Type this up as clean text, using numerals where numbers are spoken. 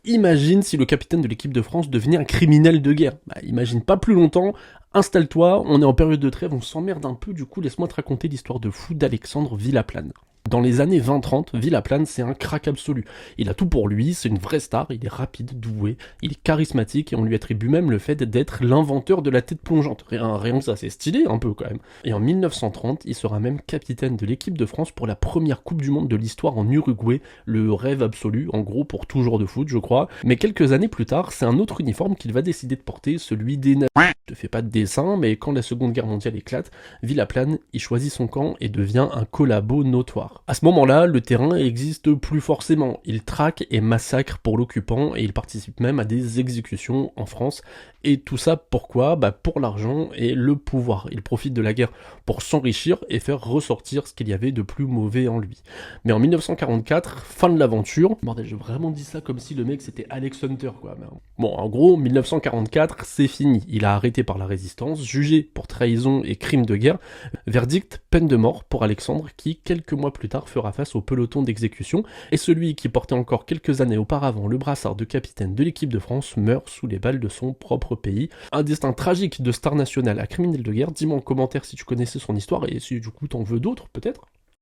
imagine si le capitaine de l'équipe de France devenait un criminel de guerre. Bah, imagine pas plus longtemps, installe-toi, on est en période de trêve, on s'emmerde un peu, du coup laisse-moi te raconter l'histoire de fou d'Alexandre Villaplane. Dans les années 20-30, Villaplane, c'est un crack absolu. Il a tout pour lui, c'est une vraie star, il est rapide, doué, il est charismatique et on lui attribue même le fait d'être l'inventeur de la tête plongeante. Rien que ça, c'est stylé un peu quand même. Et en 1930, il sera même capitaine de l'équipe de France pour la première Coupe du Monde de l'histoire en Uruguay, le rêve absolu, en gros pour tout joueur de foot, je crois. Mais quelques années plus tard, c'est un autre uniforme qu'il va décider de porter, celui des nazis. Je te fais pas de dessin, mais quand la Seconde Guerre mondiale éclate, Villaplane, il choisit son camp et devient un collabo notoire. À ce moment-là, le terrain n'existe plus forcément. Il traque et massacre pour l'occupant et il participe même à des exécutions en France. Et tout ça pourquoi ? Bah pour l'argent et le pouvoir. Il profite de la guerre pour s'enrichir et faire ressortir ce qu'il y avait de plus mauvais en lui. Mais en 1944, fin de l'aventure. Bordel, j'ai vraiment dit ça comme si le mec c'était Alex Hunter quoi. Bon, en gros, 1944, c'est fini. Il a arrêté par la résistance, jugé pour trahison et crime de guerre. Verdict, peine de mort pour Alexandre qui, quelques mois plus tard, fera face au peloton d'exécution. Et celui qui portait encore quelques années auparavant le brassard de capitaine de l'équipe de France meurt sous les balles de son propre pays. Un destin tragique de star nationale à criminel de guerre. Dis-moi en commentaire si tu connaissais son histoire et si du coup t'en veux d'autres peut-être.